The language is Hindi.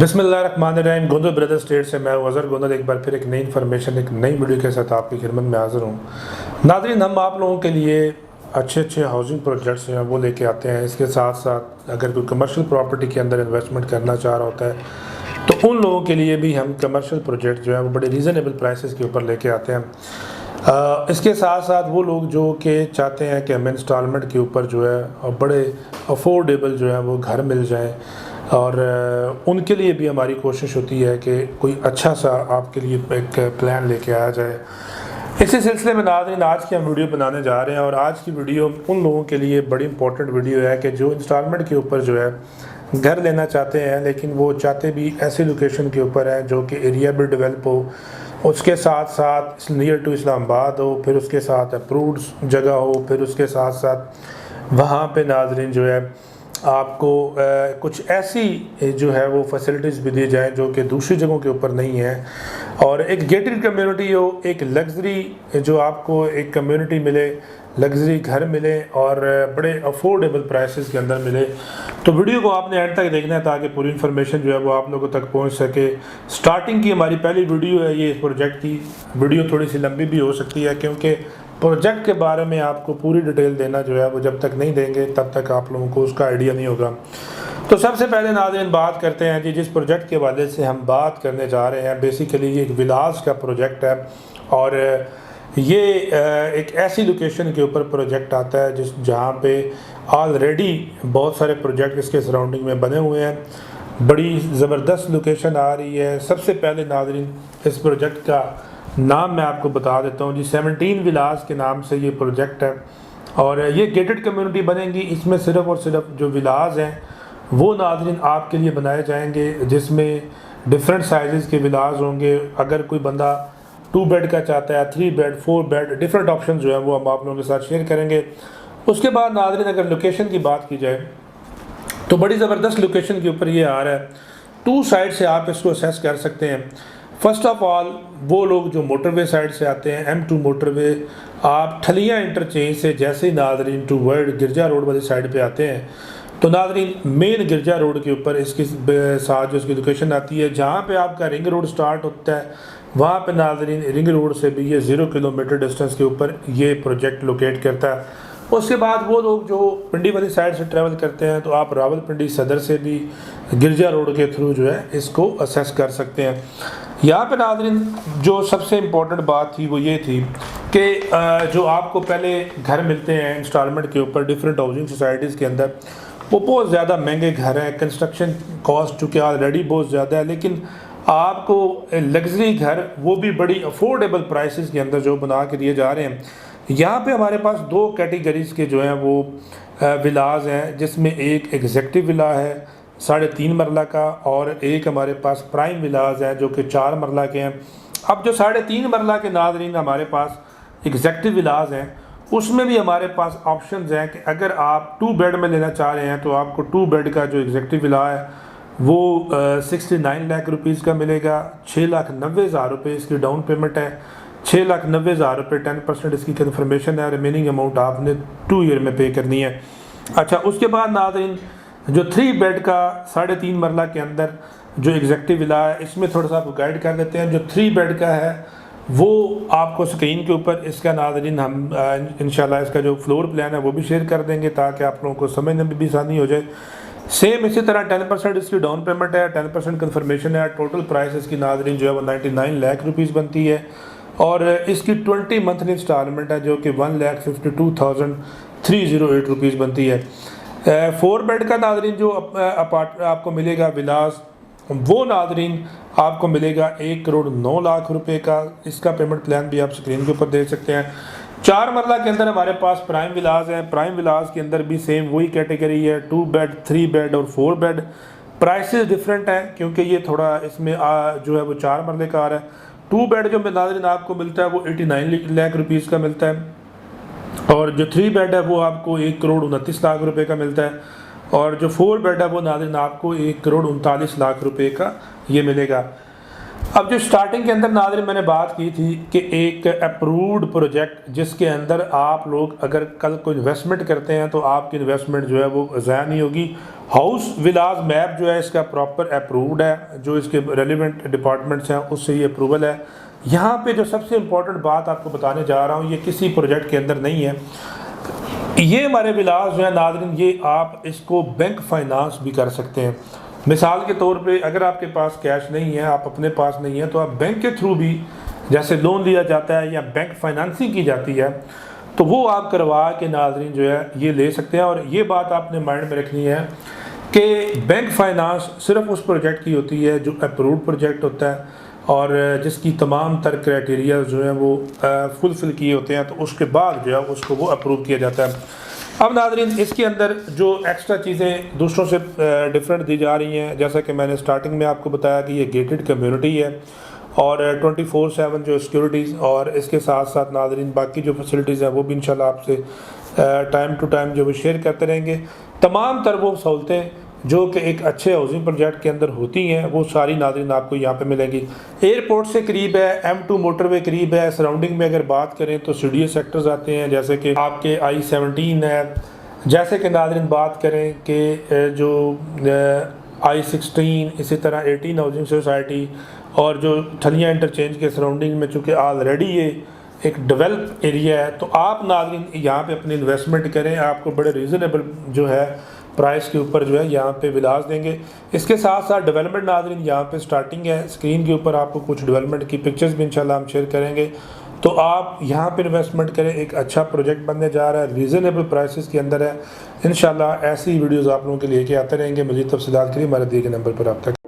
बिस्मिल्लाहिर्रहमानिर्रहीम। गोंदल ब्रदर स्टेट से मैं अज़हर गोंदल एक बार फिर एक नई इन्फॉर्मेशन एक नई वीडियो के साथ आपकी खिदमत में हाज़िर हूँ। नाज़रीन, हम आप लोगों के लिए अच्छे हाउसिंग प्रोजेक्ट्स हैं वो लेके आते हैं। इसके साथ साथ अगर कोई कमर्शियल प्रॉपर्टी के अंदर इन्वेस्टमेंट करना चाह रहा होता है तो उन लोगों के लिए भी हम कमर्शियल प्रोजेक्ट जो है वो बड़े रीज़नेबल प्राइसेस के ऊपर लेके आते हैं। इसके साथ साथ वो लोग जो कि चाहते हैं कि हमें इंस्टॉलमेंट के ऊपर जो है बड़े अफोर्डेबल जो है वो घर मिल जाए, और उनके लिए भी हमारी कोशिश होती है कि कोई अच्छा सा आपके लिए एक प्लान लेके आया जाए। इसी सिलसिले में नाज़रीन, आज की हम वीडियो बनाने जा रहे हैं और आज की वीडियो उन लोगों के लिए बड़ी इंपॉर्टेंट वीडियो है कि जो इंस्टॉलमेंट के ऊपर जो है घर लेना चाहते हैं, लेकिन वो चाहते भी ऐसी लोकेशन के ऊपर है जो कि एरिया भी डेवलप हो, उसके साथ साथ नियर टू इस्लामाबाद हो, फिर उसके साथ अप्रूव्ड जगह हो, फिर उसके साथ साथ वहाँ पे नाज़रीन जो है आपको कुछ ऐसी जो है वो फैसिलिटीज़ भी दी जाएँ जो कि दूसरी जगहों के ऊपर नहीं है, और एक गेटेड कम्युनिटी हो, एक लग्जरी जो आपको एक कम्युनिटी मिले, लग्जरी घर मिले और बड़े अफोर्डेबल प्राइसेस के अंदर मिले। तो वीडियो को आपने एंड तक देखना है ताकि पूरी इन्फॉर्मेशन जो है वो आप लोगों तक पहुंच सके। स्टार्टिंग की हमारी पहली वीडियो है ये इस प्रोजेक्ट की। वीडियो थोड़ी सी लंबी भी हो सकती है क्योंकि प्रोजेक्ट के बारे में आपको पूरी डिटेल देना जो है वो जब तक नहीं देंगे तब तक आप लोगों को उसका आइडिया नहीं होगा। तो सबसे पहले नाज़रीन बात करते हैं जी जिस प्रोजेक्ट के हवाले से हम बात करने जा रहे हैं। बेसिकली ये एक विलास का प्रोजेक्ट है और ये एक ऐसी लोकेशन के ऊपर प्रोजेक्ट आता है जहाँ पे ऑलरेडी बहुत सारे प्रोजेक्ट इसके सराउंडिंग में बने हुए हैं। बड़ी ज़बरदस्त लोकेशन आ रही है। सबसे पहले नाज़रीन इस प्रोजेक्ट का नाम मैं आपको बता देता हूँ जी। 17 विलास के नाम से ये प्रोजेक्ट है और ये गेटेड कम्युनिटी बनेगी। इसमें सिर्फ़ और सिर्फ जो विलास हैं वो नाज़रीन आपके लिए बनाए जाएंगे, जिसमें डिफरेंट साइज़ के विलास होंगे। अगर कोई बंदा 2 बेड का चाहता है, 3 बेड, 4 बेड, डिफरेंट ऑप्शन जो है वो हम आप लोगों के साथ शेयर करेंगे। उसके बाद नाज़रीन अगर लोकेशन की बात की जाए तो बड़ी ज़बरदस्त लोकेशन के ऊपर ये आ रहा है। 2 साइड से आप इसको असेस कर सकते हैं। फ़र्स्ट ऑफ़ ऑल वो लोग जो मोटरवे साइड से आते हैं, M2 मोटरवे, आप ठलियाँ इंटरचेंज से जैसे ही नाज़रीन टू वर्ल्ड गिरजा रोड वाली साइड पे आते हैं तो नाज़रीन मेन गिरजा रोड के ऊपर इसके साथ जो इसकी लोकेशन आती है, जहाँ पे आपका रिंग रोड स्टार्ट होता है, वहाँ पे नाज़रीन रिंग रोड से भी ये 0 किलोमीटर डिस्टेंस के ऊपर ये प्रोजेक्ट लोकेट करता है। उसके बाद वो लोग जो पिंडी वाली साइड से ट्रैवल करते हैं तो आप रावलपिंडी सदर से भी गिरजा रोड के थ्रू जो है इसको असेस कर सकते हैं। यहाँ पे नाज़रीन जो सबसे इम्पोर्टेंट बात थी वो ये थी कि जो आपको पहले घर मिलते हैं इंस्टॉलमेंट के ऊपर डिफरेंट हाउसिंग सोसाइटीज़ के अंदर, वो बहुत ज़्यादा महंगे घर हैं। कंस्ट्रक्शन कॉस्ट चूँकि ऑलरेडी बहुत ज़्यादा है, लेकिन आपको लग्जरी घर वो भी बड़ी अफोर्डेबल प्राइसेस के अंदर जो बना के दिए जा रहे हैं। यहाँ पे हमारे पास 2 कैटेगरीज़ के जो हैं वो विलाज हैं, जिसमें एक एग्जेक्टिव विला है 3.5 मरला का और एक हमारे पास प्राइम विलाज है जो कि 4 मरला के हैं। अब जो 3.5 मरला के नाज़रीन हमारे पास एग्जेक्टिव विलाज हैं उसमें भी हमारे पास ऑप्शंस हैं कि अगर आप 2 बेड में लेना चाह रहे हैं तो आपको 2 बेड का जो एग्जेक्टिव विला है वो 69 लाख रुपीज़ का मिलेगा। 6,90,000 रुपये इसकी डाउन पेमेंट है। 6,90,000 रुपये 10% इसकी कन्फर्मेशन है। रिमेनिंग अमाउंट आपने 2 ईयर में पे करनी है। अच्छा, उसके बाद नाज़रीन जो 3 बेड का 3.5 मरला के अंदर जो एग्जेक्टिव विला है इसमें थोड़ा सा आपको गाइड कर देते हैं। जो 3 बेड का है वो आपको स्क्रीन के ऊपर इसका नाज़रीन हम इंशाल्लाह इसका जो फ्लोर प्लान है वो भी शेयर कर देंगे ताकि आप लोगों को समझने में भी आसानी हो जाए। सेम इसी तरह 10% इसकी डाउन पेमेंट है, 10% कन्फर्मेशन है। टोटल प्राइस इसकी नाज़रीन जो है वो 99 लाख रुपीज़ बनती है और इसकी 20 मंथली इंस्टॉलमेंट है जो कि 1,52,308 रुपीज़ बनती है। 4 बेड का नाज़रीन जो आपको मिलेगा विलास, वो नाज़रीन आपको मिलेगा 1,09,00,000 रुपये का। इसका पेमेंट प्लान भी आप स्क्रीन के ऊपर देख सकते हैं। 4 मरला के अंदर हमारे पास प्राइम विलास है। प्राइम विलास के अंदर भी सेम वही कैटेगरी है, 2 बेड, 3 बेड और 4 बेड। प्राइसेस डिफरेंट हैं क्योंकि ये थोड़ा इसमें जो है वो 4 मरले का आ रहा है। 2 बेड जो नाज़रीन आपको मिलता है वो 89 लाख रुपीज़ का मिलता है और जो 3 बेड है वो आपको 1,29,00,000 रुपये का मिलता है और जो 4 बेड है वो नाज़रीन आपको 1,39,00,000 रुपये का ये मिलेगा। अब जो स्टार्टिंग के अंदर नाज़रीन मैंने बात की थी कि एक अप्रूव्ड प्रोजेक्ट जिसके अंदर आप लोग अगर कल कोई इन्वेस्टमेंट करते हैं तो आपकी इन्वेस्टमेंट जो है वो ज़ाया नहीं होगी। हाउस विलास मैप जो है इसका प्रॉपर अप्रूव्ड है, जो इसके रेलिवेंट डिपार्टमेंट्स हैं उससे ये अप्रूवल है। यहाँ पे जो सबसे इम्पोर्टेंट बात आपको बताने जा रहा हूँ, ये किसी प्रोजेक्ट के अंदर नहीं है। ये हमारे विलास जो है नाज़रीन, ये आप इसको बैंक फाइनेंस भी कर सकते हैं। मिसाल के तौर पे अगर आपके पास कैश नहीं है, आप अपने पास नहीं है, तो आप बैंक के थ्रू भी जैसे लोन लिया जाता है या बैंक फाइनेंसिंग की जाती है तो वो आप करवा के नाज़रीन जो है ये ले सकते हैं। और ये बात आपने माइंड में रखनी है कि बैंक फाइनेंस सिर्फ उस प्रोजेक्ट की होती है जो अप्रूव्ड प्रोजेक्ट होता है और जिसकी तमाम तर क्राइटेरिया जो है वो फुलफ़िल किए होते हैं, तो उसके बाद जो है उसको वो अप्रूव किया जाता है। अब नाज़रीन इसके अंदर जो एक्स्ट्रा चीज़ें दूसरों से डिफरेंट दी जा रही हैं, जैसा कि मैंने स्टार्टिंग में आपको बताया कि ये गेटेड कम्युनिटी है और 24/7 जो सिक्योरिटीज़ और इसके साथ साथ नाज़रीन बाकी जो फैसिलिटीज़ हैं वो भी इंशाल्लाह आपसे टाइम टू टाइम जो वो शेयर करते रहेंगे। तमाम तर वो सहूलतें जो कि एक अच्छे हाउसिंग प्रोजेक्ट के अंदर होती हैं वो सारी नाज़रीन आपको यहाँ पे मिलेंगी। एयरपोर्ट से करीब है, M2 मोटरवे करीब है। सराउंडिंग में अगर बात करें तो CDA सेक्टर्स आते हैं, जैसे कि आपके I-17 है, जैसे कि नाज़रीन बात करें कि जो I-16, इसी तरह 18 हाउसिंग सोसाइटी और जो ठलियाँ इंटरचेंज के सराउंडिंग में चूँकि ऑलरेडी ये एक डेवलप एरिया है, तो आप नाज़रीन यहाँ पे अपनी इन्वेस्टमेंट करें, आपको बड़े रीज़नेबल जो है प्राइस के ऊपर जो है यहाँ पे विलास देंगे। इसके साथ साथ डेवलपमेंट नाज़रीन यहाँ पे स्टार्टिंग है, स्क्रीन के ऊपर आपको कुछ डेवलपमेंट की पिक्चर्स भी इंशाल्लाह हम शेयर करेंगे। तो आप यहाँ पे इन्वेस्टमेंट करें, एक अच्छा प्रोजेक्ट बनने जा रहा है, रीज़नेबल प्राइसेस के अंदर है। इंशाल्लाह ऐसी वीडियोज़ आप लोगों के लिए आते रहेंगे। मज़ीद तफ़सीलात के लिए हमारे दिए गए नंबर पर आप तक